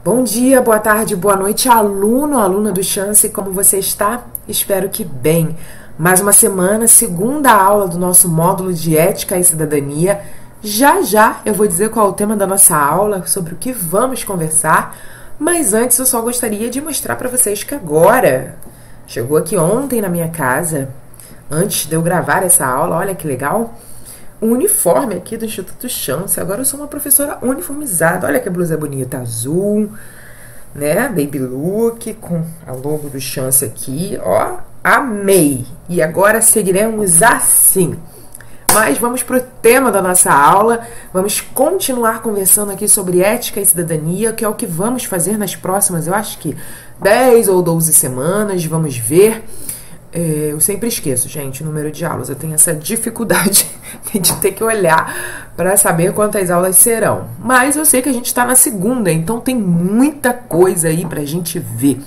Bom dia, boa tarde, boa noite, aluno, aluna do Chance, como você está? Espero que bem. Mais uma semana, segunda aula do nosso módulo de Ética e Cidadania. Já eu vou dizer qual é o tema da nossa aula, sobre o que vamos conversar, mas antes eu só gostaria de mostrar para vocês que agora, chegou aqui ontem na minha casa, antes de eu gravar essa aula, olha que legal, o uniforme aqui do Instituto Chance. Agora eu sou uma professora uniformizada. Olha que blusa bonita, azul, né? Baby look, com a logo do Chance aqui. Ó, amei! E agora seguiremos assim. Mas vamos para o tema da nossa aula. Vamos continuar conversando aqui sobre ética e cidadania, que é o que vamos fazer nas próximas, eu acho que 10 ou 12 semanas. Vamos ver. Eu sempre esqueço, gente, o número de aulas. Eu tenho essa dificuldade de ter que olhar para saber quantas aulas serão. Mas eu sei que a gente está na segunda, então tem muita coisa aí para a gente ver.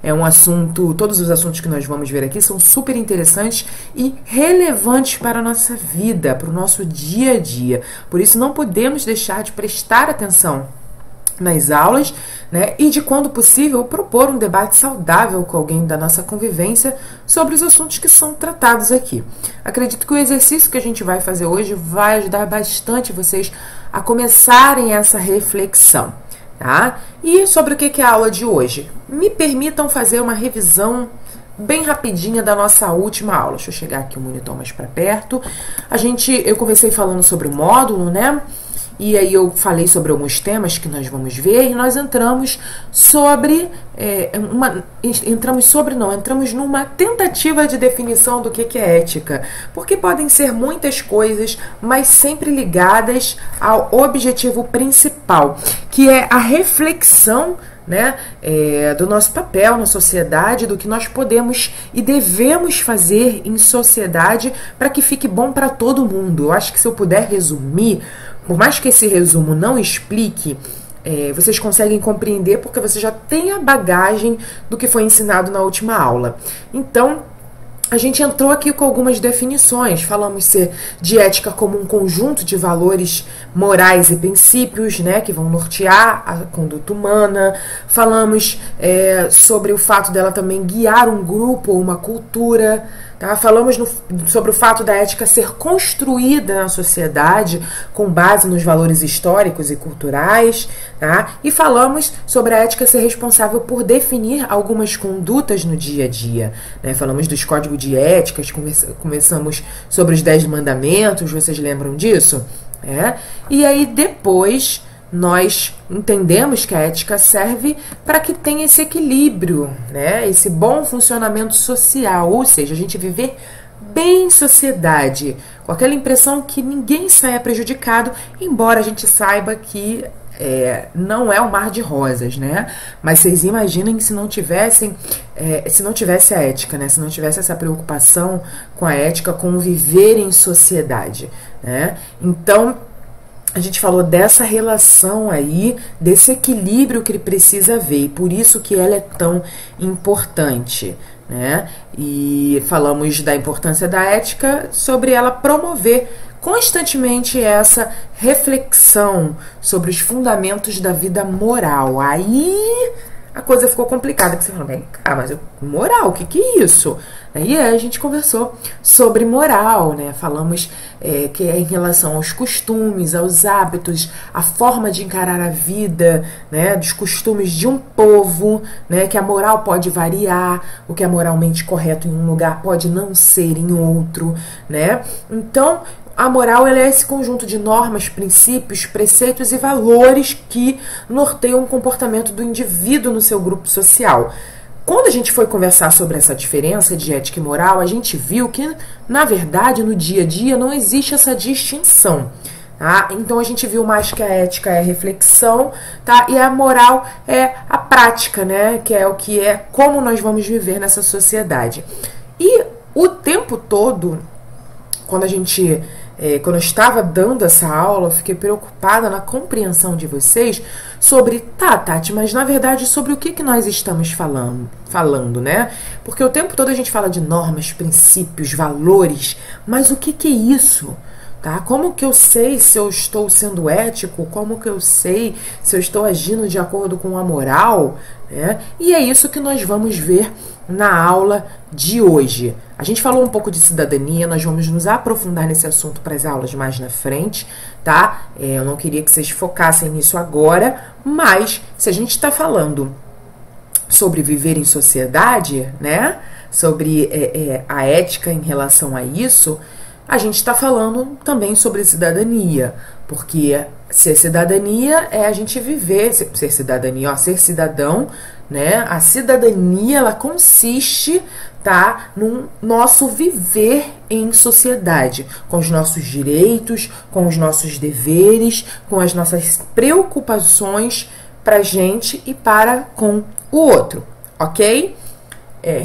É um assunto, todos os assuntos que nós vamos ver aqui são super interessantes e relevantes para a nossa vida, para o nosso dia a dia. Por isso não podemos deixar de prestar atenção nas aulas, né, e de quando possível propor um debate saudável com alguém da nossa convivência sobre os assuntos que são tratados aqui. Acredito que o exercício que a gente vai fazer hoje vai ajudar bastante vocês a começarem essa reflexão, tá? E sobre o que é a aula de hoje? Me permitam fazer uma revisão bem rapidinha da nossa última aula. Deixa eu chegar aqui o monitor mais para perto. Eu comecei falando sobre o módulo, né? E aí eu falei sobre alguns temas que nós vamos ver e nós entramos numa tentativa de definição do que é ética, porque podem ser muitas coisas, mas sempre ligadas ao objetivo principal, que é a reflexão, né, do nosso papel na sociedade, do que nós podemos e devemos fazer em sociedade para que fique bom para todo mundo. Eu acho que se eu puder resumir, por mais que esse resumo não explique, vocês conseguem compreender porque você já tem a bagagem do que foi ensinado na última aula. Então, a gente entrou aqui com algumas definições. Falamos de ética como um conjunto de valores morais e princípios, né, que vão nortear a conduta humana. Falamos sobre o fato dela também guiar um grupo ou uma cultura. Tá? Falamos sobre o fato da ética ser construída na sociedade com base nos valores históricos e culturais. Tá? E falamos sobre a ética ser responsável por definir algumas condutas no dia a dia. Né? Falamos dos códigos de ética, começamos sobre os 10 mandamentos, vocês lembram disso? E aí depois nós entendemos que a ética serve para que tenha esse equilíbrio, né? Esse bom funcionamento social, ou seja, a gente viver bem em sociedade, com aquela impressão que ninguém saia prejudicado, embora a gente saiba que não é um mar de rosas, né? Mas vocês imaginem se não tivesse a ética, né? Se não tivesse essa preocupação com a ética, com o viver em sociedade, né? Então, a gente falou dessa relação aí, desse equilíbrio que ele precisa haver, e por isso que ela é tão importante, né? E falamos da importância da ética, sobre ela promover constantemente essa reflexão sobre os fundamentos da vida moral. Aí a coisa ficou complicada, porque você falou, mas moral, o que é isso? Aí a gente conversou sobre moral, né? Falamos que é em relação aos costumes, aos hábitos, a forma de encarar a vida, né? Dos costumes de um povo, né? Que a moral pode variar, o que é moralmente correto em um lugar pode não ser em outro, né? Então, a moral ela é esse conjunto de normas, princípios, preceitos e valores que norteiam o comportamento do indivíduo no seu grupo social. Quando a gente foi conversar sobre essa diferença de ética e moral, a gente viu que, na verdade, no dia a dia não existe essa distinção. Tá? Então a gente viu mais que a ética é a reflexão, tá? E a moral é a prática, né? Que é como nós vamos viver nessa sociedade. E o tempo todo, quando eu estava dando essa aula, eu fiquei preocupada na compreensão de vocês sobre, Tati, mas na verdade sobre o que nós estamos falando, né? Porque o tempo todo a gente fala de normas, princípios, valores, mas o que é isso? tá? Como que eu sei se eu estou sendo ético? Como que eu sei se eu estou agindo de acordo com a moral? Né? E é isso que nós vamos ver na aula de hoje. A gente falou um pouco de cidadania, nós vamos nos aprofundar nesse assunto para as aulas mais na frente, tá? Eu não queria que vocês focassem nisso agora, mas se a gente está falando sobre viver em sociedade, né? Sobre a ética em relação a isso, a gente está falando também sobre cidadania, porque ser cidadania é a gente viver, ser cidadania, ó, ser cidadão, né? A cidadania, ela consiste, tá, no nosso viver em sociedade, com os nossos direitos, com os nossos deveres, com as nossas preocupações pra gente e para com o outro, ok?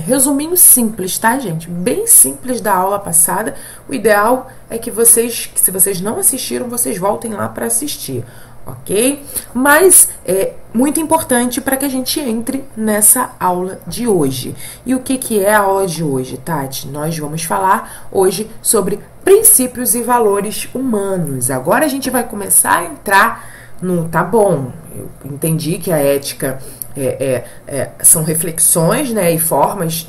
Resuminho simples, tá, gente? Bem simples da aula passada. O ideal é que vocês, se vocês não assistiram, vocês voltem lá para assistir, ok? Mas é muito importante para que a gente entre nessa aula de hoje. E o que é a aula de hoje, Tati? Nós vamos falar hoje sobre princípios e valores humanos. Agora a gente vai começar a entrar no... Tá bom, eu entendi que a ética... são reflexões, né, e formas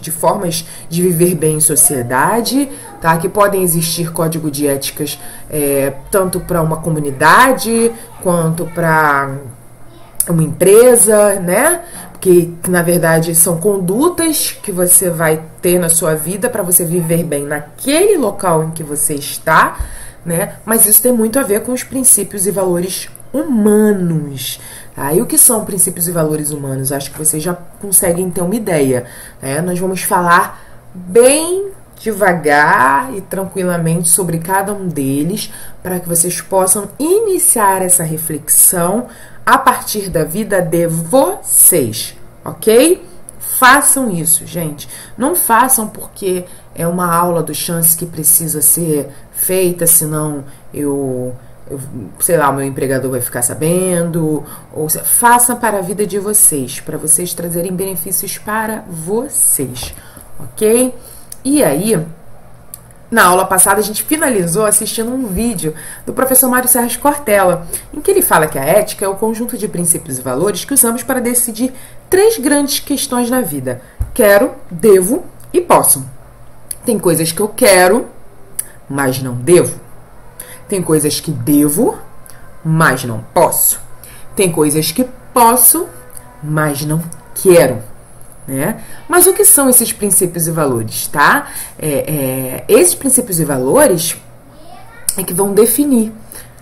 de viver bem em sociedade, tá? Que podem existir código de éticas tanto para uma comunidade quanto para uma empresa, né? Que na verdade são condutas que você vai ter na sua vida para você viver bem naquele local em que você está, né? Mas isso tem muito a ver com os princípios e valores humanos. Tá? E o que são princípios e valores humanos? Acho que vocês já conseguem ter uma ideia, né? Nós vamos falar bem devagar e tranquilamente sobre cada um deles, para que vocês possam iniciar essa reflexão a partir da vida de vocês, ok? Façam isso, gente. Não façam porque é uma aula do Chance que precisa ser feita, senão sei lá, o meu empregador vai ficar sabendo. Ou façam para a vida de vocês, para vocês trazerem benefícios para vocês, ok? E aí, na aula passada a gente finalizou assistindo um vídeo do professor Mário Sérgio Cortella, em que ele fala que a ética é o conjunto de princípios e valores que usamos para decidir 3 grandes questões na vida: quero, devo e posso. Tem coisas que eu quero, mas não devo. Tem coisas que devo, mas não posso. Tem coisas que posso, mas não quero, né? Mas o que são esses princípios e valores, tá? Esses princípios e valores é que vão definir,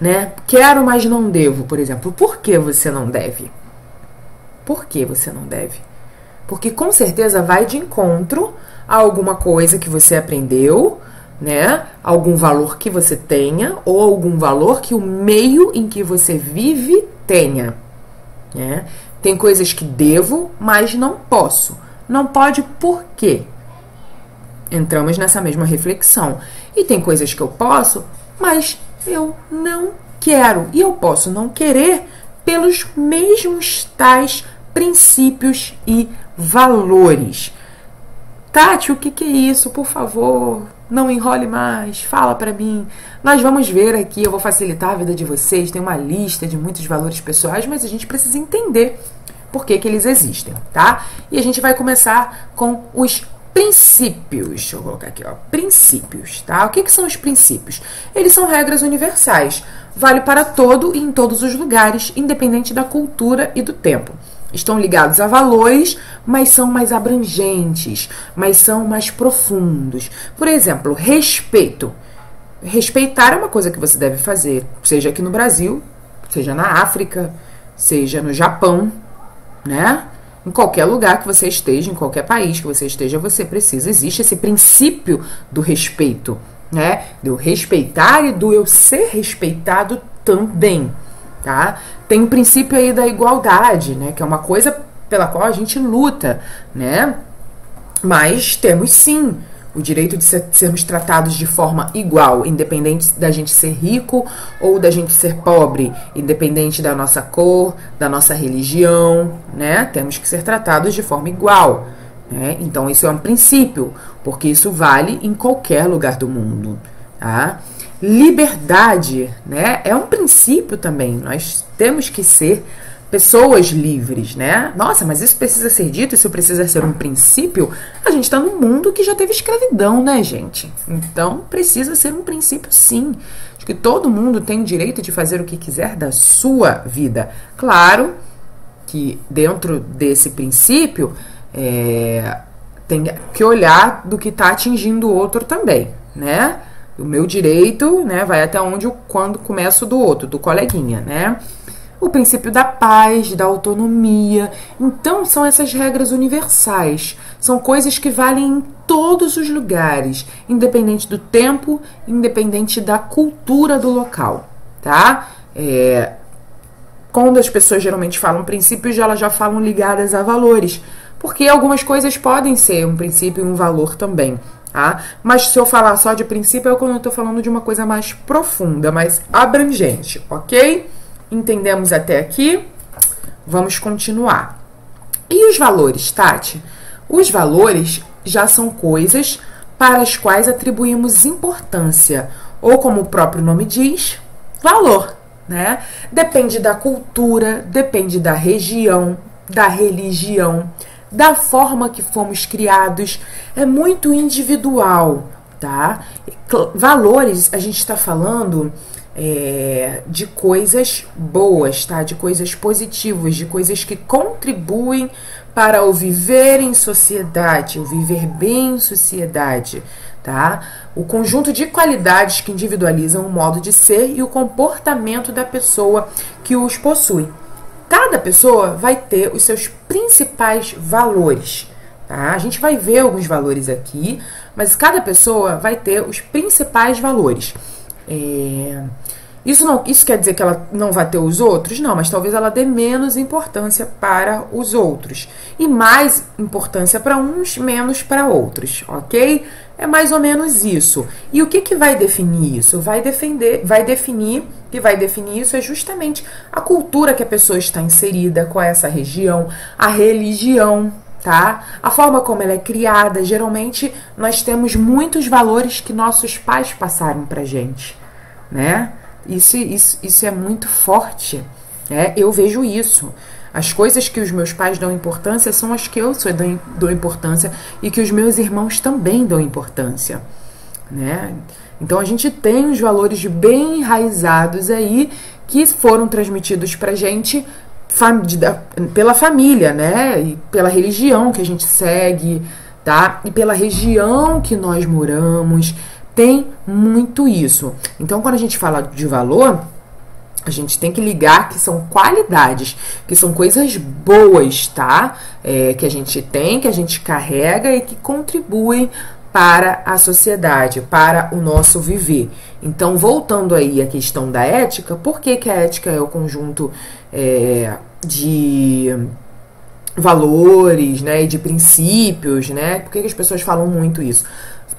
né? Quero, mas não devo, por exemplo. Por que você não deve? Por que você não deve? Porque com certeza vai de encontro a alguma coisa que você aprendeu, né? Algum valor que você tenha ou algum valor que o meio em que você vive tenha, né? Tem coisas que devo, mas não posso. Não pode por quê? Entramos nessa mesma reflexão. E tem coisas que eu posso, mas eu não quero. E eu posso não querer pelos mesmos tais princípios e valores. Tati, o que é isso? Por favor, não enrole mais, fala pra mim. Nós vamos ver aqui, eu vou facilitar a vida de vocês, tem uma lista de muitos valores pessoais, mas a gente precisa entender por que eles existem, tá? E a gente vai começar com os princípios. Deixa eu colocar aqui, ó, princípios, tá? O que são os princípios? Eles são regras universais, vale para todo e em todos os lugares, independente da cultura e do tempo. Estão ligados a valores, mas são mais abrangentes, mas são mais profundos. Por exemplo, respeito. Respeitar é uma coisa que você deve fazer, seja aqui no Brasil, seja na África, seja no Japão, né? Em qualquer lugar que você esteja, em qualquer país que você esteja, você precisa. Existe esse princípio do respeito, né? Do respeitar e do eu ser respeitado também. Tá? Tem o princípio aí da igualdade, né? Que é uma coisa pela qual a gente luta, né? Mas temos sim o direito de sermos tratados de forma igual, independente da gente ser rico ou da gente ser pobre, independente da nossa cor, da nossa religião, né? Temos que ser tratados de forma igual, né? Então isso é um princípio, porque isso vale em qualquer lugar do mundo, tá? Liberdade, né? É um princípio também. Nós temos que ser pessoas livres, né? Nossa, mas isso precisa ser dito, isso precisa ser um princípio? A gente está num mundo que já teve escravidão, né, gente? Então, precisa ser um princípio, sim. Acho que todo mundo tem o direito de fazer o que quiser da sua vida. Claro que dentro desse princípio, tem que olhar do que está atingindo o outro também, né? O meu direito, né, vai até quando começa o do outro, do coleguinha, né? O princípio da paz, da autonomia. Então, são essas regras universais. São coisas que valem em todos os lugares, independente do tempo, independente da cultura do local, tá? Quando as pessoas geralmente falam princípios, elas já falam ligadas a valores, porque algumas coisas podem ser um princípio e um valor também, tá? Mas se eu falar só de princípio, é quando eu tô falando de uma coisa mais profunda, mais abrangente, ok? Entendemos até aqui? Vamos continuar. E os valores, Tati? Os valores já são coisas para as quais atribuímos importância, ou como o próprio nome diz, valor, né? Depende da cultura, depende da região, da religião, da forma que fomos criados, é muito individual, tá? Valores, a gente está falando de coisas boas, tá? De coisas positivas, de coisas que contribuem para o viver em sociedade, o viver bem em sociedade, tá? O conjunto de qualidades que individualizam o modo de ser e o comportamento da pessoa que os possui. Cada pessoa vai ter os seus principais valores, tá? A gente vai ver alguns valores aqui, mas cada pessoa vai ter os principais valores. Isso quer dizer que ela não vai ter os outros? Não, mas talvez ela dê menos importância para os outros. E mais importância para uns, menos para outros, ok? É mais ou menos isso. E o que vai definir isso? Vai definir isso é justamente a cultura que a pessoa está inserida, qual é essa região, a religião, tá? A forma como ela é criada. Geralmente, nós temos muitos valores que nossos pais passaram pra gente, né? Isso é muito forte, né? Eu vejo isso. As coisas que os meus pais dão importância são as que eu dou importância e que os meus irmãos também dão importância, né? Então a gente tem os valores bem enraizados aí que foram transmitidos pra gente pela família, né? E pela religião que a gente segue, tá? E pela região que nós moramos. Tem muito isso. Então, quando a gente fala de valor, a gente tem que ligar que são qualidades, que são coisas boas, tá? Que a gente tem, que a gente carrega e que contribuem para a sociedade, para o nosso viver. Então, voltando aí à questão da ética, por que a ética é o conjunto de valores, né, e de princípios, né? Por que as pessoas falam muito isso?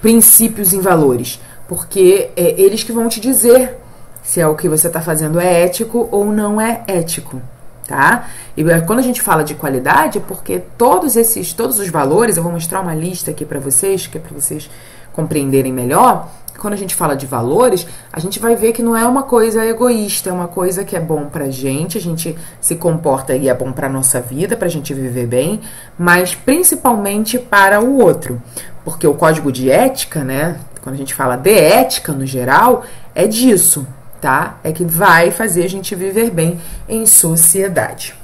Princípios e valores, porque é eles que vão te dizer se é o que você está fazendo é ético ou não é ético, tá? E quando a gente fala de qualidade, porque todos os valores, eu vou mostrar uma lista aqui para vocês, que é para vocês compreenderem melhor. Quando a gente fala de valores, a gente vai ver que não é uma coisa egoísta, é uma coisa que é bom pra gente, a gente se comporta e é bom pra nossa vida, pra gente viver bem, mas principalmente para o outro. Porque o código de ética, né, quando a gente fala de ética no geral, é disso, tá? É que vai fazer a gente viver bem em sociedade,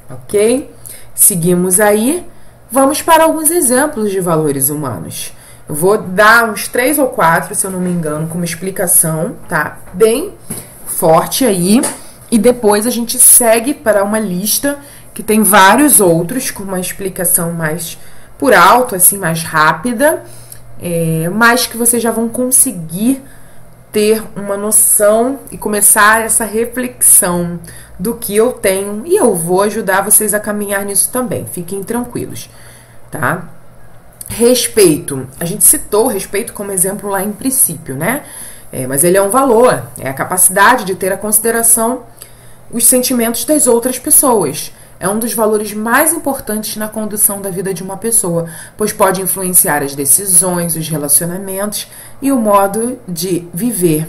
ok? Seguimos aí, vamos para alguns exemplos de valores humanos. Eu vou dar uns 3 ou 4, se eu não me engano, como explicação, tá? Bem forte aí. E depois a gente segue para uma lista que tem vários outros, com uma explicação mais por alto, assim, mais rápida, mas que vocês já vão conseguir ter uma noção e começar essa reflexão do que eu tenho. E eu vou ajudar vocês a caminhar nisso também. Fiquem tranquilos, tá? Respeito. A gente citou o respeito como exemplo lá em princípio, né? Mas ele é um valor, é a capacidade de ter a consideração os sentimentos das outras pessoas. É um dos valores mais importantes na condução da vida de uma pessoa, pois pode influenciar as decisões, os relacionamentos e o modo de viver.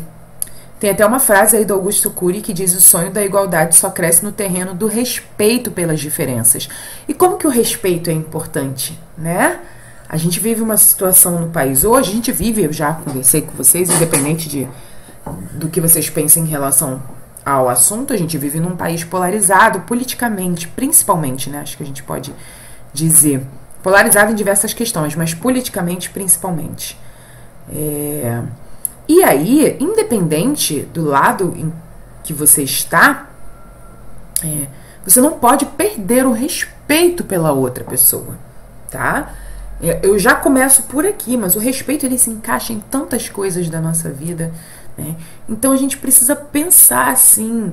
Tem até uma frase aí do Augusto Cury que diz: o sonho da igualdade só cresce no terreno do respeito pelas diferenças. E como que o respeito é importante, né? A gente vive uma situação no país hoje, a gente vive, eu já conversei com vocês, independente do que vocês pensem em relação ao assunto, a gente vive num país polarizado, politicamente, principalmente, né? Acho que a gente pode dizer. Polarizado em diversas questões, mas politicamente, principalmente. E aí, independente do lado em que você está, você não pode perder o respeito pela outra pessoa, tá? Eu já começo por aqui, mas o respeito ele se encaixa em tantas coisas da nossa vida, né? Então a gente precisa pensar assim.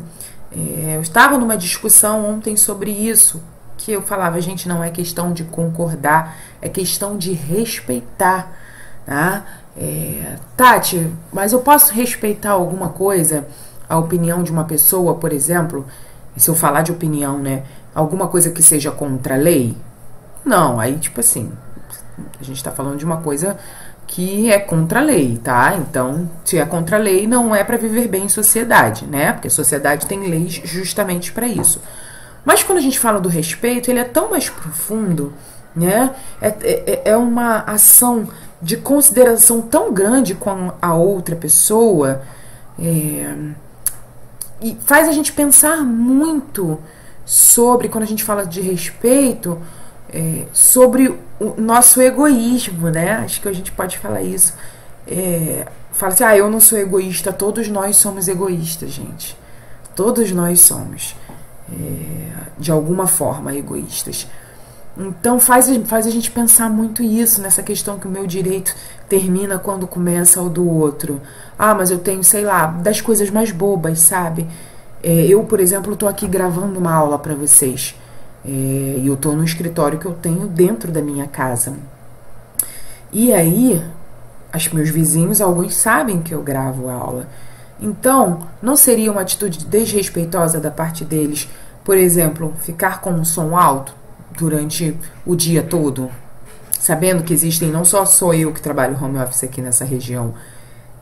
Eu estava numa discussão ontem sobre isso, que eu falava, gente, não é questão de concordar, é questão de respeitar, tá? Tati, mas eu posso respeitar alguma coisa, a opinião de uma pessoa, por exemplo, se eu falar de opinião, né? Alguma coisa que seja contra a lei? Não, aí tipo assim, a gente tá falando de uma coisa que é contra a lei, tá? Então, se é contra a lei, não é para viver bem em sociedade, né? Porque a sociedade tem leis justamente para isso. Mas quando a gente fala do respeito, ele é tão mais profundo, né? É uma ação de consideração tão grande com a outra pessoa, e faz a gente pensar muito sobre, quando a gente fala de respeito, sobre o nosso egoísmo, né? Acho que a gente pode falar isso. Fala assim, eu não sou egoísta, todos nós somos egoístas, gente. Todos nós somos, de alguma forma, egoístas. Então faz a gente pensar muito isso, nessa questão que o meu direito termina quando começa o do outro. Mas eu tenho, sei lá, das coisas mais bobas, sabe? Eu, por exemplo, tô aqui gravando uma aula para vocês. E eu tô no escritório que eu tenho dentro da minha casa. E aí, meus vizinhos, alguns sabem que eu gravo a aula. Então, não seria uma atitude desrespeitosa da parte deles, por exemplo, ficar com um som alto durante o dia todo, sabendo que existem, não sou eu que trabalho home office aqui nessa região,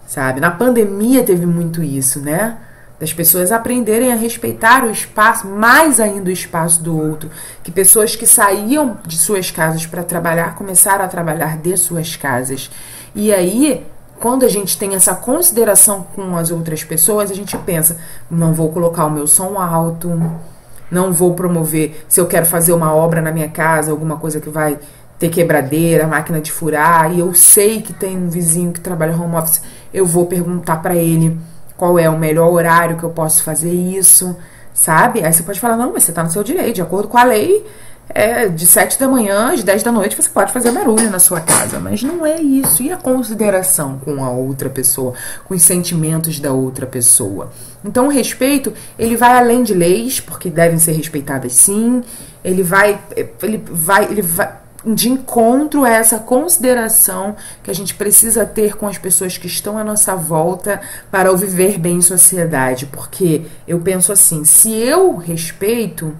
sabe? Na pandemia teve muito isso, né? Das pessoas aprenderem a respeitar o espaço, mais ainda o espaço do outro, que pessoas que saíam de suas casas para trabalhar começaram a trabalhar de suas casas. E aí, quando a gente tem essa consideração com as outras pessoas, a gente pensa, não vou colocar o meu som alto, não vou promover, se eu quero fazer uma obra na minha casa, alguma coisa que vai ter quebradeira, máquina de furar, e eu sei que tem um vizinho que trabalha home office, eu vou perguntar para ele qual é o melhor horário que eu posso fazer isso, sabe? Aí você pode falar, não, mas você tá no seu direito, de acordo com a lei, de 7 da manhã às 10 da noite você pode fazer barulho na sua casa, mas não é isso. E a consideração com a outra pessoa, com os sentimentos da outra pessoa? Então o respeito, ele vai além de leis, porque devem ser respeitadas sim, ele vai de encontro a essa consideração que a gente precisa ter com as pessoas que estão à nossa volta para o viver bem em sociedade, porque eu penso assim, se eu respeito,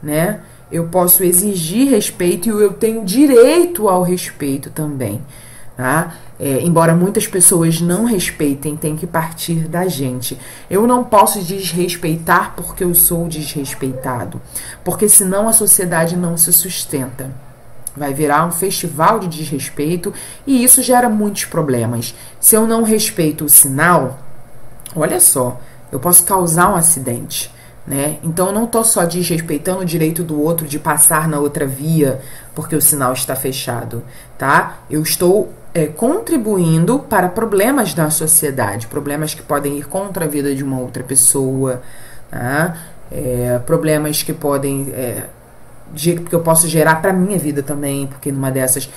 né, eu posso exigir respeito e eu tenho direito ao respeito também, tá? Embora muitas pessoas não respeitem, tem que partir da gente. Eu não posso desrespeitar porque eu sou desrespeitado, porque senão a sociedade não se sustenta. Vai virar um festival de desrespeito e isso gera muitos problemas. Se eu não respeito o sinal, olha só, eu posso causar um acidente, né? Então eu não estou só desrespeitando o direito do outro de passar na outra via porque o sinal está fechado, tá? Eu estou contribuindo para problemas da sociedade, problemas que podem ir contra a vida de uma outra pessoa, tá? Problemas que podem... que eu posso gerar para minha vida também, porque numa dessas,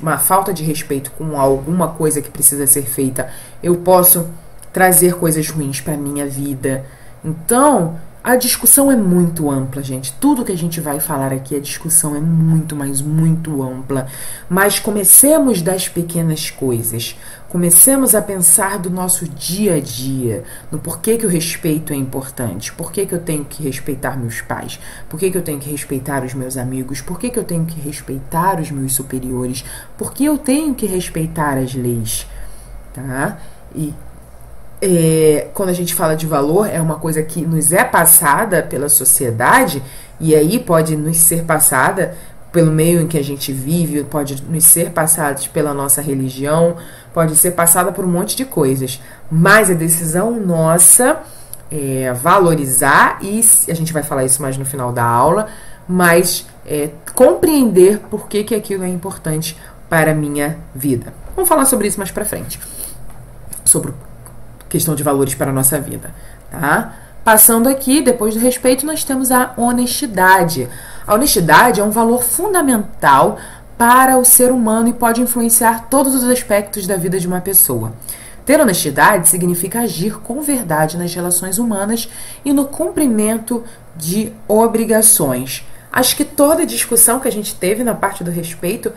uma falta de respeito com alguma coisa que precisa ser feita, eu posso trazer coisas ruins para minha vida. Então, a discussão é muito ampla, gente. Tudo que a gente vai falar aqui, a discussão é muito, mas muito ampla. Mas comecemos das pequenas coisas. Comecemos a pensar do nosso dia a dia, no porquê que o respeito é importante, por que eu tenho que respeitar meus pais, por que eu tenho que respeitar os meus amigos, por que eu tenho que respeitar os meus superiores, por que eu tenho que respeitar as leis, tá? E quando a gente fala de valor, é uma coisa que nos é passada pela sociedade, e aí pode nos ser passada pelo meio em que a gente vive, pode nos ser passada pela nossa religião, pode ser passada por um monte de coisas, mas é decisão nossa valorizar, e a gente vai falar isso mais no final da aula, mas compreender por que aquilo é importante para a minha vida. Vamos falar sobre isso mais pra frente, sobre questão de valores para a nossa vida, tá? Passando aqui, depois do respeito, nós temos a honestidade. A honestidade é um valor fundamental para o ser humano e pode influenciar todos os aspectos da vida de uma pessoa. Ter honestidade significa agir com verdade nas relações humanas e no cumprimento de obrigações. Acho que toda a discussão que a gente teve na parte do respeito,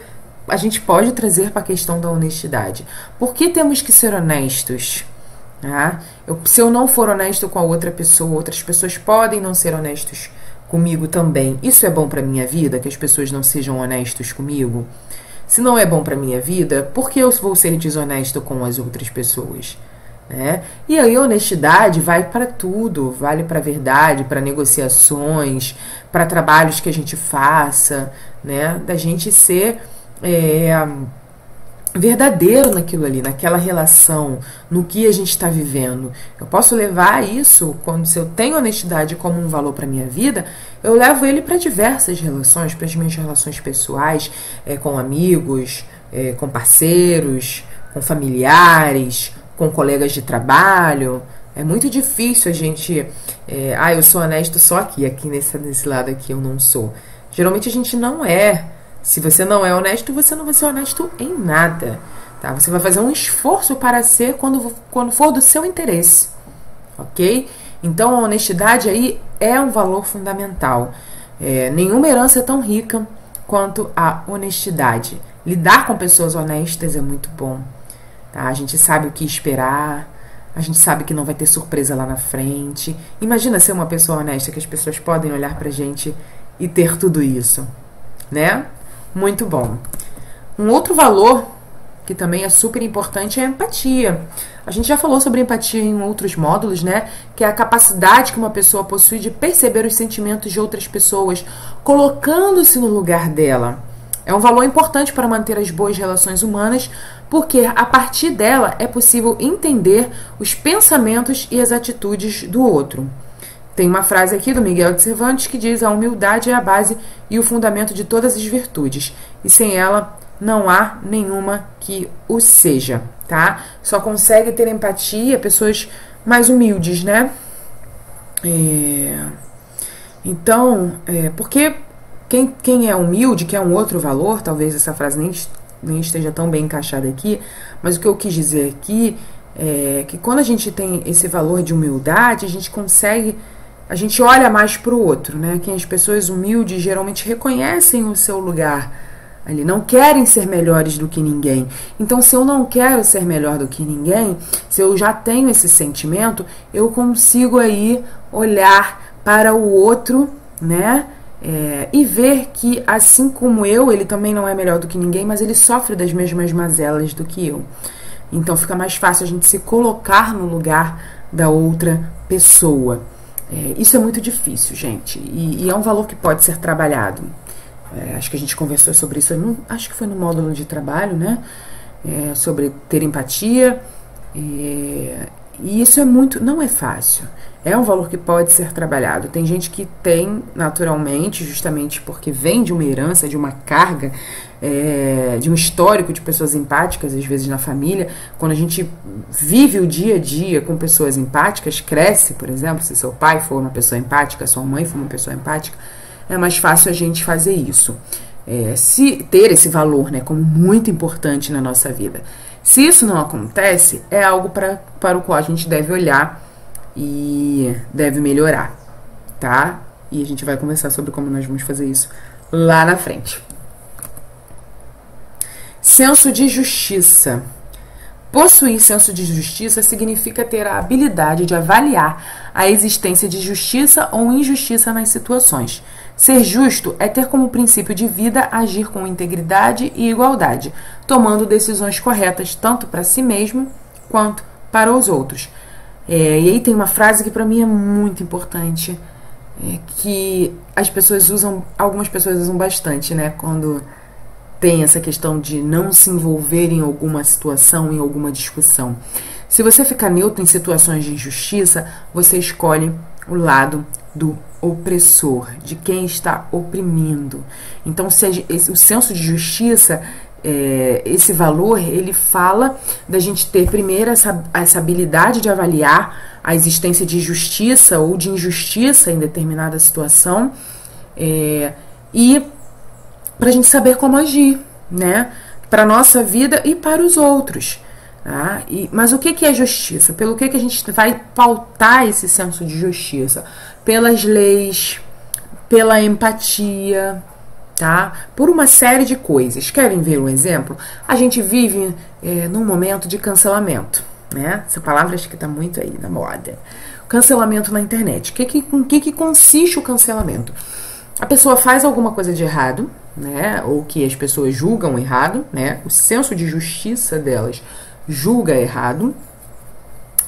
a gente pode trazer para a questão da honestidade. Por que temos que ser honestos? Se eu não for honesto com a outra pessoa, outras pessoas podem não ser honestos comigo também. Isso é bom para minha vida, que as pessoas não sejam honestos comigo? Se não é bom para minha vida, por que eu vou ser desonesto com as outras pessoas? E aí a honestidade vai para tudo, vale para a verdade, para negociações, para trabalhos que a gente faça, da gente ser verdadeiro naquilo ali, naquela relação, no que a gente está vivendo. Eu posso levar isso, se eu tenho honestidade como um valor para minha vida, eu levo ele para diversas relações, para as minhas relações pessoais, com amigos, com parceiros, com familiares, com colegas de trabalho. É muito difícil a gente... eu sou honesto só aqui nesse lado aqui eu não sou. Geralmente a gente não é. Se você não é honesto, você não vai ser honesto em nada, tá? Você vai fazer um esforço para ser quando for do seu interesse, ok? Então, a honestidade aí é um valor fundamental. Nenhuma herança é tão rica quanto a honestidade. Lidar com pessoas honestas é muito bom, tá? A gente sabe o que esperar, a gente sabe que não vai ter surpresa lá na frente. Imagina ser uma pessoa honesta, que as pessoas podem olhar pra gente e ter tudo isso, Muito bom. Um outro valor que também é super importante é a empatia. A gente já falou sobre empatia em outros módulos, que é a capacidade que uma pessoa possui de perceber os sentimentos de outras pessoas, colocando-se no lugar dela. É um valor importante para manter as boas relações humanas, porque a partir dela é possível entender os pensamentos e as atitudes do outro. Tem uma frase aqui do Miguel de Cervantes que diz: a humildade é a base e o fundamento de todas as virtudes, e sem ela não há nenhuma que o seja, tá? Só consegue ter empatia pessoas mais humildes, Então, porque quem é humilde, que é um outro valor, talvez essa frase nem esteja tão bem encaixada aqui, mas o que eu quis dizer aqui é que quando a gente tem esse valor de humildade, a gente olha mais para o outro, Que as pessoas humildes geralmente reconhecem o seu lugar ali, não querem ser melhores do que ninguém. Então, se eu não quero ser melhor do que ninguém, se eu já tenho esse sentimento, eu consigo aí olhar para o outro, e ver que, assim como ele também não é melhor do que ninguém, mas ele sofre das mesmas mazelas do que eu. Então, fica mais fácil a gente se colocar no lugar da outra pessoa. Isso é muito difícil, gente, e é um valor que pode ser trabalhado. Acho que a gente conversou sobre isso, acho que foi no módulo de trabalho, sobre ter empatia, e isso não é fácil. É um valor que pode ser trabalhado. Tem gente que tem naturalmente, justamente porque vem de uma herança, de uma carga, de um histórico de pessoas empáticas, às vezes na família. Quando a gente vive o dia a dia com pessoas empáticas, cresce, por exemplo, se seu pai for uma pessoa empática, sua mãe for uma pessoa empática, é mais fácil a gente fazer isso. Se ter esse valor, como muito importante na nossa vida. Se isso não acontece, é algo para o qual a gente deve olhar e deve melhorar, tá? E a gente vai conversar sobre como nós vamos fazer isso lá na frente. Senso de justiça. Possuir senso de justiça significa ter a habilidade de avaliar a existência de justiça ou injustiça nas situações. Ser justo é ter como princípio de vida agir com integridade e igualdade, tomando decisões corretas tanto para si mesmo quanto para os outros. E aí tem uma frase que para mim é muito importante, que algumas pessoas usam bastante, né? Quando tem essa questão de não se envolver em alguma situação, em alguma discussão. Se você ficar neutro em situações de injustiça, você escolhe o lado do opressor, de quem está oprimindo. Então, o senso de justiça, esse valor, ele fala da gente ter primeiro essa habilidade de avaliar a existência de justiça ou de injustiça em determinada situação, e para a gente saber como agir, né? Para a nossa vida e para os outros. Tá? Mas o que é justiça? Pelo que a gente vai pautar esse senso de justiça? Pelas leis, pela empatia, tá? Por uma série de coisas. Querem ver um exemplo? A gente vive num momento de cancelamento, né? Essa palavra acho que está muito aí na moda. Cancelamento na internet. Com que consiste o cancelamento? A pessoa faz alguma coisa de errado, né? Ou que as pessoas julgam errado, né? O senso de justiça delas julga errado,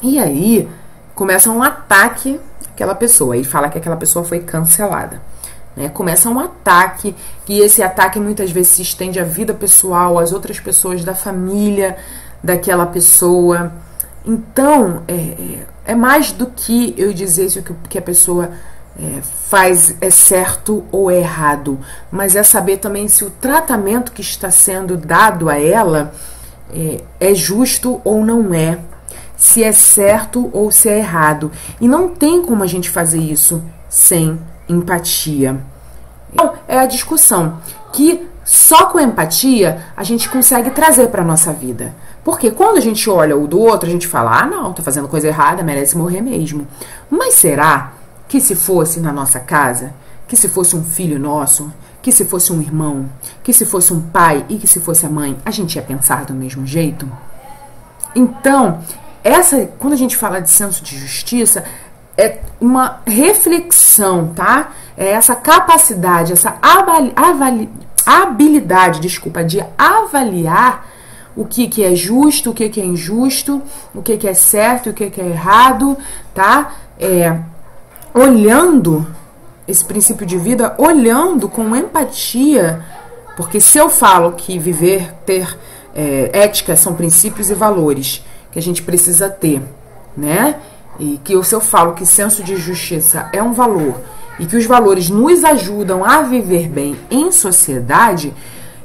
e aí começa um ataque àquela pessoa, e fala que aquela pessoa foi cancelada, né? Começa um ataque, e esse ataque muitas vezes se estende à vida pessoal, às outras pessoas da família daquela pessoa. Então, é mais do que eu dizer se o que a pessoa faz é certo ou é errado, mas é saber também se o tratamento que está sendo dado a ela é justo ou não é, se é certo ou se é errado. E não tem como a gente fazer isso sem empatia. Então, é a discussão que só com empatia a gente consegue trazer para a nossa vida. Porque quando a gente olha o do outro, a gente fala, não, tá fazendo coisa errada, merece morrer mesmo. Mas será que se fosse na nossa casa, que se fosse um filho nosso, que se fosse um irmão, que se fosse um pai e que se fosse a mãe, a gente ia pensar do mesmo jeito? Então, quando a gente fala de senso de justiça, é uma reflexão, tá? É essa capacidade, essa habilidade, de avaliar o que é justo, o que é injusto, o que é certo, o que é errado, tá? Olhando esse princípio de vida, olhando com empatia, porque se eu falo que ter ética são princípios e valores que a gente precisa ter, né? E que se eu falo que senso de justiça é um valor e que os valores nos ajudam a viver bem em sociedade,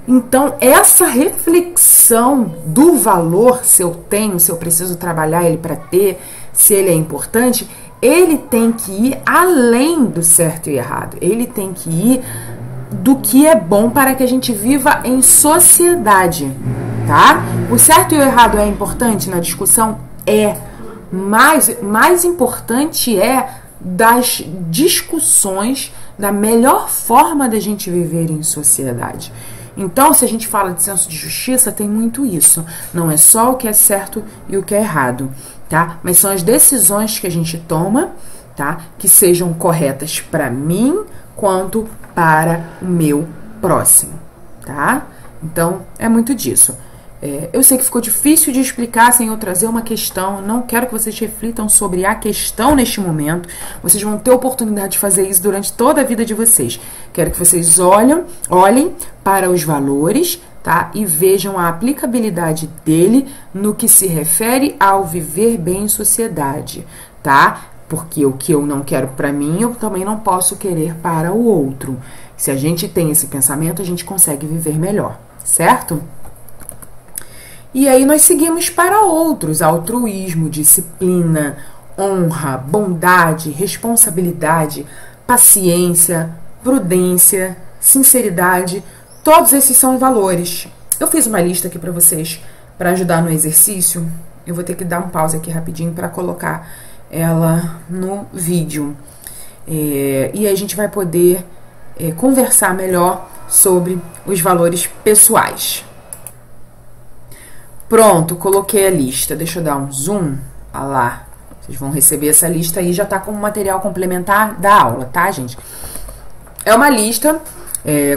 então essa reflexão do valor, se eu tenho, se eu preciso trabalhar ele para ter, se ele é importante, ele tem que ir além do certo e errado. Ele tem que ir do que é bom para que a gente viva em sociedade, tá? O certo e o errado é importante na discussão? Mais importante é das discussões da melhor forma da gente viver em sociedade. Então, se a gente fala de senso de justiça, tem muito isso. Não é só o que é certo e o que é errado, tá? Mas são as decisões que a gente toma, tá? Que sejam corretas para mim quanto para o meu próximo, tá? Então, é muito disso. Eu sei que ficou difícil de explicar sem eu trazer uma questão. Não quero que vocês reflitam sobre a questão neste momento. Vocês vão ter oportunidade de fazer isso durante toda a vida de vocês. Quero que vocês olhem para os valores, tá? E vejam a aplicabilidade dele no que se refere ao viver bem em sociedade, tá? Porque o que eu não quero para mim, eu também não posso querer para o outro. Se a gente tem esse pensamento, a gente consegue viver melhor, certo? E aí nós seguimos para outros: altruísmo, disciplina, honra, bondade, responsabilidade, paciência, prudência, sinceridade. Todos esses são valores. Eu fiz uma lista aqui para vocês para ajudar no exercício. Eu vou ter que dar um pause aqui rapidinho para colocar ela no vídeo. E aí a gente vai poder conversar melhor sobre os valores pessoais. Pronto, coloquei a lista. Deixa eu dar um zoom. Olha lá. Vocês vão receber essa lista aí, já tá como material complementar da aula, tá, gente? É uma lista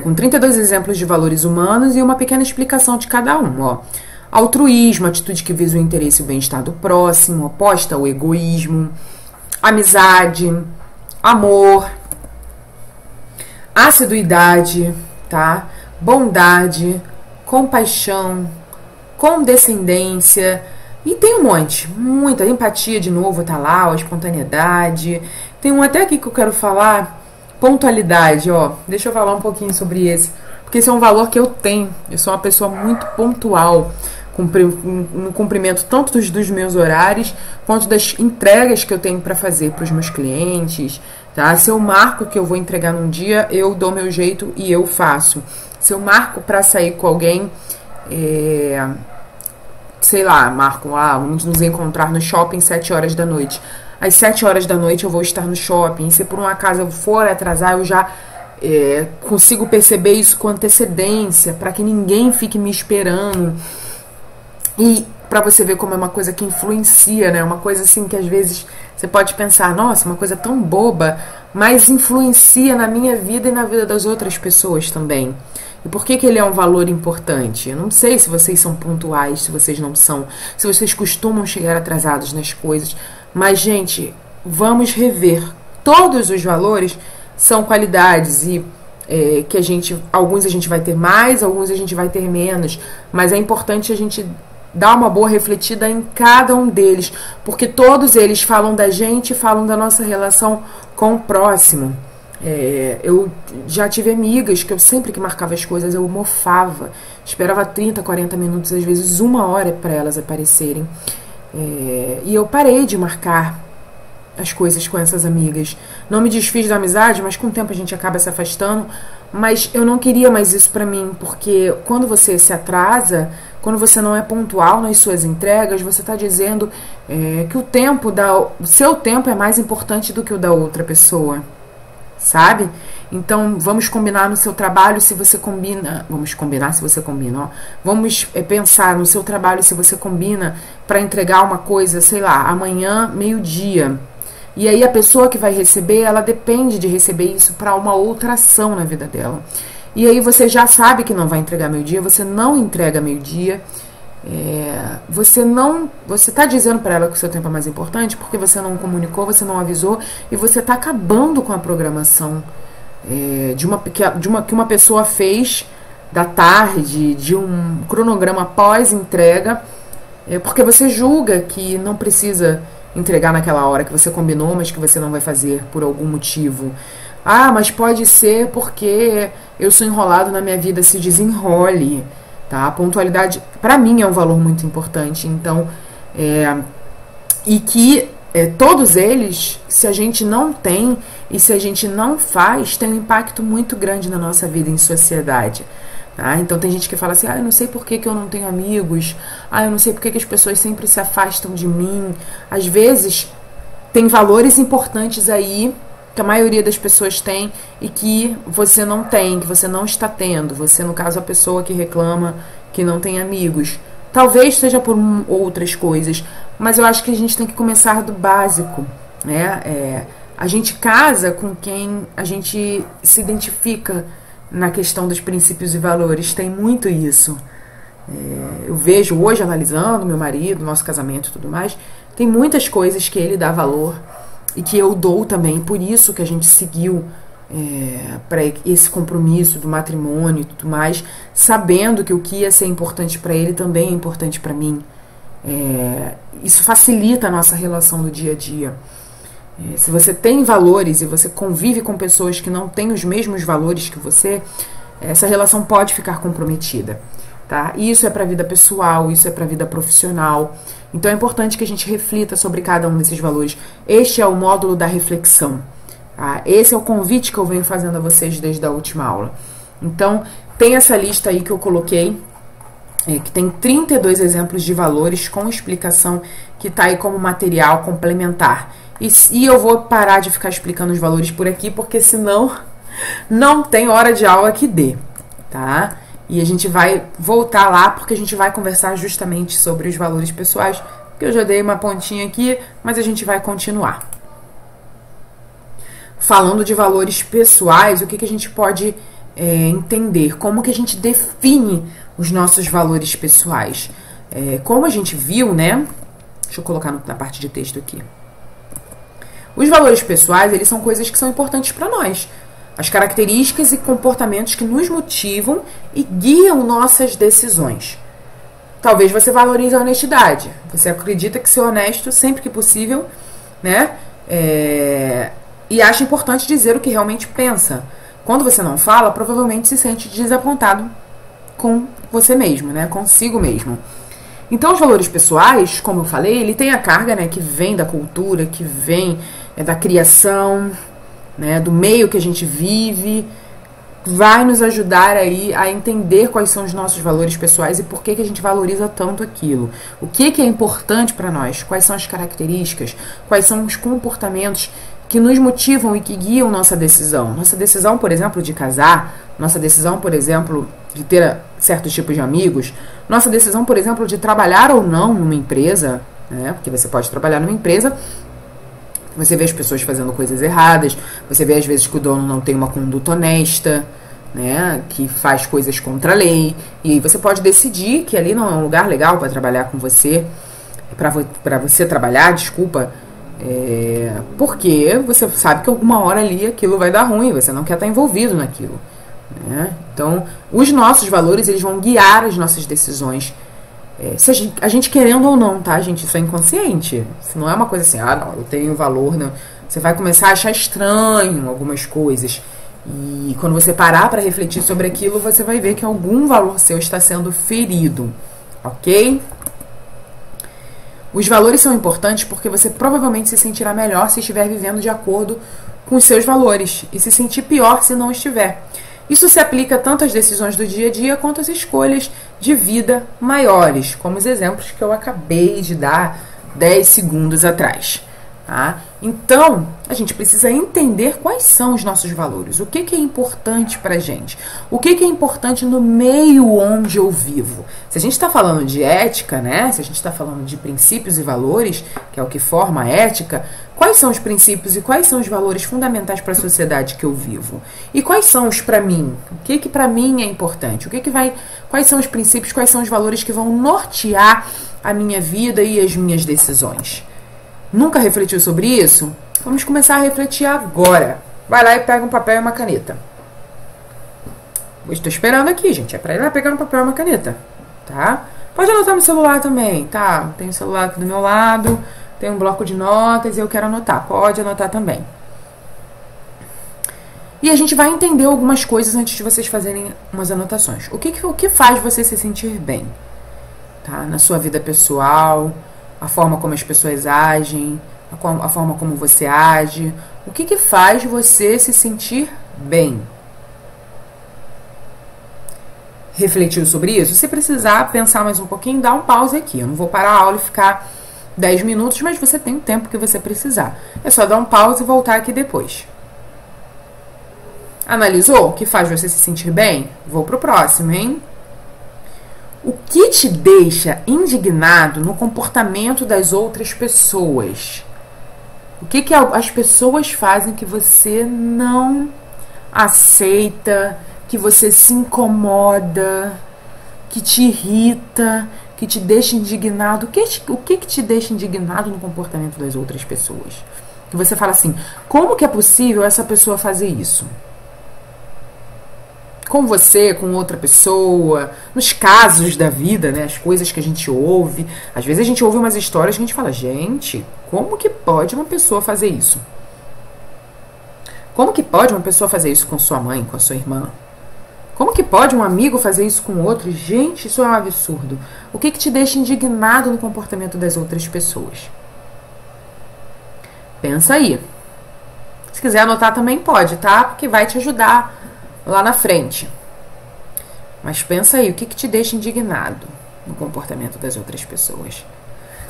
com 32 exemplos de valores humanos e uma pequena explicação de cada um, ó. Altruísmo, atitude que visa o interesse e o bem-estar do próximo, oposta ao egoísmo. Amizade, amor, assiduidade, tá? Bondade, compaixão, condescendência, e tem um monte, muita empatia, de novo, tá lá, ó, espontaneidade. Tem um até aqui que eu quero falar, pontualidade, ó. Deixa eu falar um pouquinho sobre esse, porque esse é um valor que eu tenho. Eu sou uma pessoa muito pontual no cumprimento tanto dos meus horários quanto das entregas que eu tenho para fazer para os meus clientes, tá? Se eu marco que eu vou entregar num dia, eu dou meu jeito e eu faço. Se eu marco para sair com alguém, sei lá, marco lá, vamos nos encontrar no shopping 7 horas da noite. Às 7 horas da noite eu vou estar no shopping. Se por um acaso eu for atrasar, eu já consigo perceber isso com antecedência, para que ninguém fique me esperando. E para você ver como é uma coisa que influencia, né? Uma coisa assim que às vezes você pode pensar, nossa, uma coisa tão boba, mas influencia na minha vida e na vida das outras pessoas também. E por que ele é um valor importante? Eu não sei se vocês são pontuais, se vocês não são, se vocês costumam chegar atrasados nas coisas, mas, gente, vamos rever. Todos os valores são qualidades e que alguns a gente vai ter mais, alguns a gente vai ter menos, mas é importante a gente dar uma boa refletida em cada um deles, porque todos eles falam da gente, falam da nossa relação com o próximo. Eu já tive amigas que eu sempre que marcava as coisas eu mofava, esperava 30, 40 minutos, às vezes 1 hora para elas aparecerem, e eu parei de marcar as coisas com essas amigas. Não me desfiz da amizade, mas com o tempo a gente acaba se afastando, mas eu não queria mais isso pra mim, porque quando você se atrasa, quando você não é pontual nas suas entregas, você está dizendo que o seu tempo é mais importante do que o da outra pessoa, sabe? Então, vamos combinar no seu trabalho se você combina. Vamos combinar se você combina, ó. Vamos pensar no seu trabalho se você combina para entregar uma coisa, sei lá, amanhã, meio-dia. E aí a pessoa que vai receber, ela depende de receber isso para uma outra ação na vida dela. E aí você já sabe que não vai entregar meio-dia, você não entrega meio-dia. Você está dizendo para ela que o seu tempo é mais importante porque você não comunicou, você não avisou, e você está acabando com a programação que uma pessoa fez da tarde, de um cronograma pós-entrega, porque você julga que não precisa entregar naquela hora que você combinou, mas que você não vai fazer por algum motivo. Ah, mas pode ser porque eu sou enrolado na minha vida. Se desenrole, tá? A pontualidade, pra mim, é um valor muito importante. Então, todos eles, se a gente não tem e se a gente não faz, tem um impacto muito grande na nossa vida em sociedade. Tá? Então tem gente que fala assim, eu não sei por que eu não tenho amigos, eu não sei por que as pessoas sempre se afastam de mim. Às vezes tem valores importantes aí que a maioria das pessoas tem e que você não tem, que você não está tendo. Você, no caso, a pessoa que reclama que não tem amigos. Talvez seja por outras coisas, mas eu acho que a gente tem que começar do básico, né? A gente casa com quem a gente se identifica na questão dos princípios e valores. Tem muito isso. Eu vejo hoje, analisando meu marido, nosso casamento e tudo mais, tem muitas coisas que ele dá valor e que eu dou também. Por isso que a gente seguiu para esse compromisso do matrimônio e tudo mais, sabendo que o que ia ser importante para ele também é importante para mim. Isso facilita a nossa relação do dia a dia. Se você tem valores e você convive com pessoas que não têm os mesmos valores que você, essa relação pode ficar comprometida, tá? Isso é para a vida pessoal, isso é para a vida profissional. Então é importante que a gente reflita sobre cada um desses valores. Este é o módulo da reflexão, tá? Esse é o convite que eu venho fazendo a vocês desde a última aula. Então, tem essa lista aí que eu coloquei, que tem 32 exemplos de valores com explicação, que está aí como material complementar. E eu vou parar de ficar explicando os valores por aqui, porque senão não tem hora de aula que dê, tá? E a gente vai voltar lá, porque a gente vai conversar justamente sobre os valores pessoais, que eu já dei uma pontinha aqui, mas a gente vai continuar. Falando de valores pessoais, o que a gente pode entender? Como que a gente define os nossos valores pessoais? Como a gente viu, né? Deixa eu colocar na parte de texto aqui. Os valores pessoais, eles são coisas que são importantes para nós. As características e comportamentos que nos motivam e guiam nossas decisões. Talvez você valorize a honestidade. Você acredita que ser honesto sempre que possível, né? E acha importante dizer o que realmente pensa. Quando você não fala, provavelmente se sente desapontado com você mesmo, né? Consigo mesmo. Então, os valores pessoais, como eu falei, ele tem a carga, né, que vem da cultura, que vem da criação, né, do meio que a gente vive, vai nos ajudar aí a entender quais são os nossos valores pessoais e por que a gente valoriza tanto aquilo. O que é importante para nós, quais são as características, quais são os comportamentos que nos motivam e que guiam nossa decisão. Nossa decisão, por exemplo, de casar, nossa decisão, por exemplo, de ter certos tipos de amigos, nossa decisão, por exemplo, de trabalhar ou não numa empresa, né? Porque você pode trabalhar numa empresa, você vê as pessoas fazendo coisas erradas, você vê às vezes que o dono não tem uma conduta honesta, né? Que faz coisas contra a lei, e aí você pode decidir que ali não é um lugar legal para trabalhar com você, para você trabalhar, desculpa, porque você sabe que alguma hora ali aquilo vai dar ruim, você não quer estar envolvido naquilo, né? Então, os nossos valores, eles vão guiar as nossas decisões, se a gente querendo ou não, tá, gente? Isso é inconsciente, isso não é uma coisa assim, não, eu tenho valor, não. Você vai começar a achar estranho algumas coisas, e quando você parar para refletir sobre aquilo, você vai ver que algum valor seu está sendo ferido, ok? Os valores são importantes porque você provavelmente se sentirá melhor se estiver vivendo de acordo com os seus valores e se sentir pior se não estiver. Isso se aplica tanto às decisões do dia a dia quanto às escolhas de vida maiores, como os exemplos que eu acabei de dar 10 segundos atrás. Tá? Então, a gente precisa entender quais são os nossos valores, o que é importante pra gente, o que é importante no meio onde eu vivo. Se a gente está falando de ética, né? Se a gente está falando de princípios e valores, que é o que forma a ética, quais são os princípios e quais são os valores fundamentais para a sociedade que eu vivo? E quais são os para mim? O que para mim é importante? Quais são os princípios, quais são os valores que vão nortear a minha vida e as minhas decisões? Nunca refletiu sobre isso? Vamos começar a refletir agora. Vai lá e pega um papel e uma caneta. Eu estou esperando aqui, gente. É para ir lá pegar um papel e uma caneta, tá? Pode anotar no celular também, tá? Tem o celular aqui do meu lado, tem um bloco de notas e eu quero anotar. Pode anotar também. E a gente vai entender algumas coisas antes de vocês fazerem umas anotações. O que faz você se sentir bem? Tá? Na sua vida pessoal, a forma como as pessoas agem, a forma como você age. O que faz você se sentir bem? Refletiu sobre isso? Se precisar pensar mais um pouquinho, dá um pause aqui. Eu não vou parar a aula e ficar 10 minutos, mas você tem o tempo que você precisar. É só dar um pause e voltar aqui depois. Analisou o que faz você se sentir bem? Vou pro próximo, hein? O que te deixa indignado no comportamento das outras pessoas? O que as pessoas fazem que você não aceita, que você se incomoda, que te irrita, que te deixa indignado? O que te deixa indignado no comportamento das outras pessoas? Que você fala assim, como que é possível essa pessoa fazer isso? Com você, com outra pessoa, nos casos da vida, né, as coisas que a gente ouve. Às vezes a gente ouve umas histórias que a gente fala, gente, como que pode uma pessoa fazer isso? Como que pode uma pessoa fazer isso com sua mãe, com a sua irmã? Como que pode um amigo fazer isso com outro? Gente, isso é um absurdo. O que te deixa indignado no comportamento das outras pessoas? Pensa aí. Se quiser anotar também pode, tá? Porque vai te ajudar lá na frente. Mas pensa aí, o que te deixa indignado no comportamento das outras pessoas?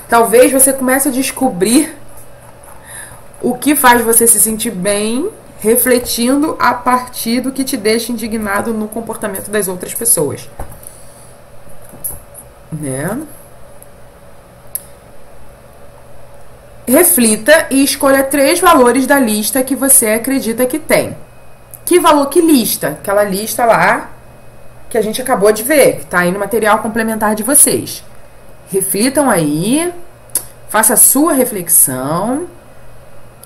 Talvez você comece a descobrir o que faz você se sentir bem refletindo a partir do que te deixa indignado no comportamento das outras pessoas. Né? Reflita e escolha 3 valores da lista que você acredita que tem. Que lista? Aquela lista lá que a gente acabou de ver, que está aí no material complementar de vocês. Reflitam aí, faça a sua reflexão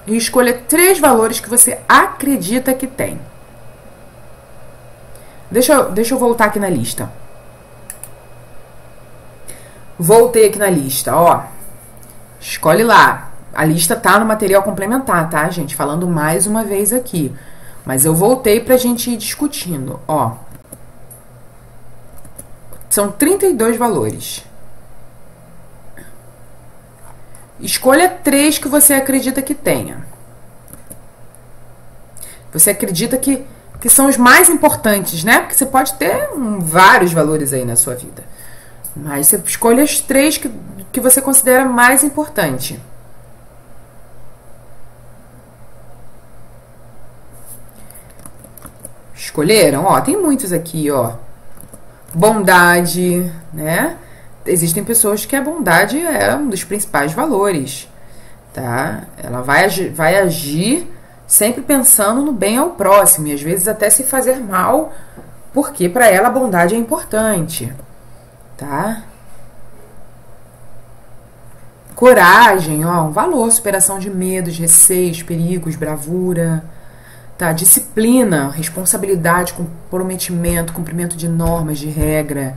e escolha 3 valores que você acredita que tem. Deixa eu voltar aqui na lista. Voltei aqui na lista, ó. Escolhe lá. A lista tá no material complementar, tá, gente? Falando mais uma vez aqui. Mas eu voltei pra gente ir discutindo, ó. São 32 valores. Escolha 3 que você acredita que tenha. Você acredita que são os mais importantes, né? Porque você pode ter vários valores aí na sua vida. Mas você escolhe os 3 que você considera mais importante. Escolheram? Ó, tem muitos aqui, ó. Bondade, né? Existem pessoas que a bondade é um dos principais valores, tá? Ela vai agir sempre pensando no bem ao próximo e às vezes até se fazer mal, porque para ela a bondade é importante, tá? Coragem, ó, um valor, superação de medos, receios, perigos, bravura, tá? Disciplina, responsabilidade, comprometimento, cumprimento de normas, de regra.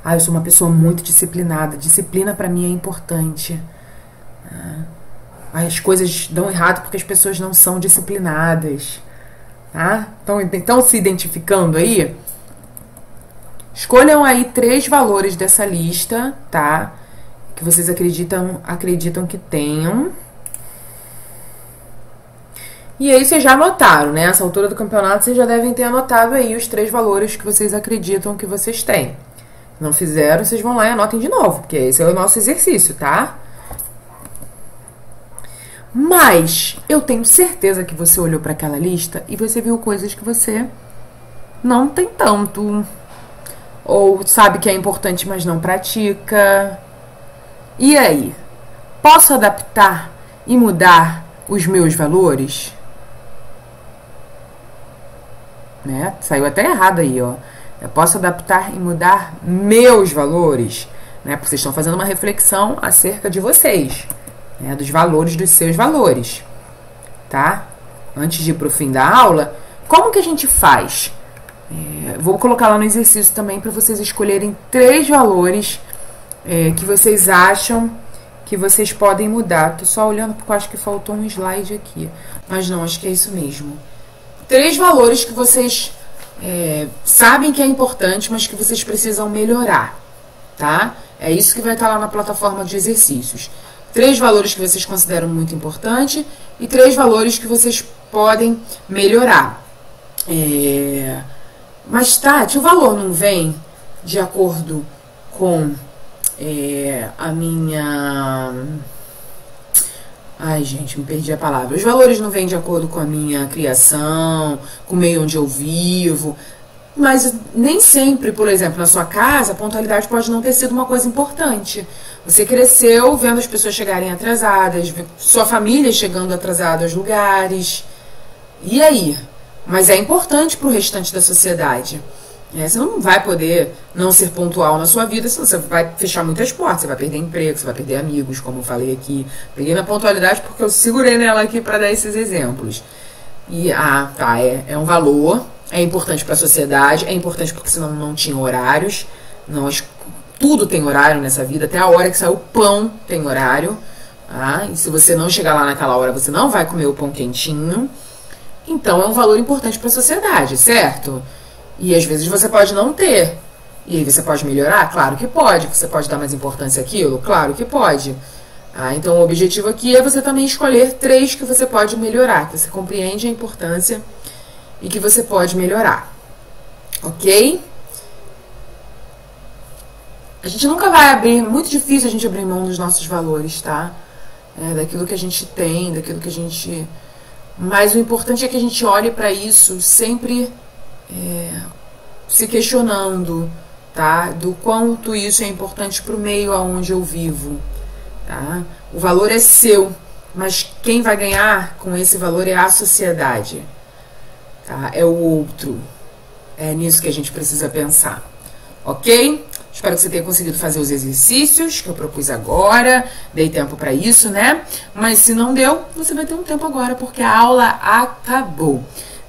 Ah, eu sou uma pessoa muito disciplinada. Disciplina pra mim é importante. As coisas dão errado porque as pessoas não são disciplinadas. Tá? Então se identificando aí, escolham aí 3 valores dessa lista, tá? Que vocês acreditam que tenham. E aí vocês já anotaram, né? Nessa altura do campeonato vocês já devem ter anotado aí os 3 valores que vocês acreditam que vocês têm. Não fizeram, vocês vão lá e anotem de novo, porque esse é o nosso exercício, tá? Mas eu tenho certeza que você olhou para aquela lista e você viu coisas que você não tem tanto. Ou sabe que é importante, mas não pratica. E aí? Posso adaptar e mudar os meus valores? Né? Saiu até errado aí, ó. Eu posso adaptar e mudar meus valores, né? Porque vocês estão fazendo uma reflexão acerca de vocês, né? Dos valores dos seus valores, tá? Antes de ir pro fim da aula, como que a gente faz? Vou colocar lá no exercício também para vocês escolherem 3 valores que vocês acham que vocês podem mudar. Tô só olhando porque eu acho que faltou um slide aqui, mas não, acho que é isso mesmo. 3 valores que vocês sabem que é importante, mas que vocês precisam melhorar, tá? É isso que vai estar lá na plataforma de exercícios. 3 valores que vocês consideram muito importante e 3 valores que vocês podem melhorar. Mas, Tati, o valor não vem de acordo com a minha... Ai, gente, me perdi a palavra. Os valores não vêm de acordo com a minha criação, com o meio onde eu vivo. Mas nem sempre, por exemplo, na sua casa, a pontualidade pode não ter sido uma coisa importante. Você cresceu vendo as pessoas chegarem atrasadas, sua família chegando atrasada aos lugares. E aí? Mas é importante para o restante da sociedade. Você não vai poder não ser pontual na sua vida, senão você vai fechar muitas portas, você vai perder emprego, você vai perder amigos, como eu falei aqui. Peguei minha pontualidade porque eu segurei nela aqui para dar esses exemplos. E, tá, é um valor, é importante para a sociedade, é importante porque senão não tinha horários. Tudo tem horário nessa vida, até a hora que sai o pão tem horário. Tá? E se você não chegar lá naquela hora, você não vai comer o pão quentinho. Então é um valor importante para a sociedade, certo? E às vezes você pode não ter. E aí você pode melhorar? Claro que pode. Você pode dar mais importância àquilo? Claro que pode. Então o objetivo aqui é você também escolher 3 que você pode melhorar, que você compreende a importância e que você pode melhorar. Ok? A gente nunca vai abrir, muito difícil a gente abrir mão dos nossos valores, tá? Daquilo que a gente tem, daquilo que a gente... Mas o importante é que a gente olhe para isso sempre se questionando, tá? Do quanto isso é importante para o meio aonde eu vivo, tá? O valor é seu, mas quem vai ganhar com esse valor é a sociedade, tá? É o outro. É nisso que a gente precisa pensar, ok? Espero que você tenha conseguido fazer os exercícios que eu propus agora. Dei tempo para isso, né? Mas se não deu, você vai ter um tempo agora, porque a aula acabou,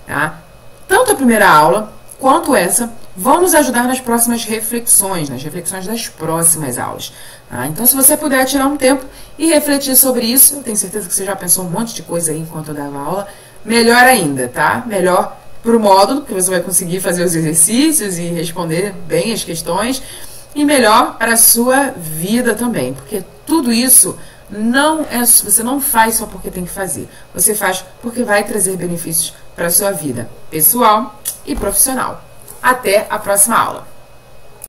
tá? Tanto a primeira aula quanto essa vão nos ajudar nas próximas reflexões, nas reflexões das próximas aulas. Tá? Então, se você puder tirar um tempo e refletir sobre isso, eu tenho certeza que você já pensou um monte de coisa aí enquanto eu dava aula, melhor ainda, tá? Melhor para o módulo, porque você vai conseguir fazer os exercícios e responder bem as questões, e melhor para a sua vida também, porque tudo isso você não faz só porque tem que fazer, você faz porque vai trazer benefícios para a sua vida pessoal e profissional. Até a próxima aula!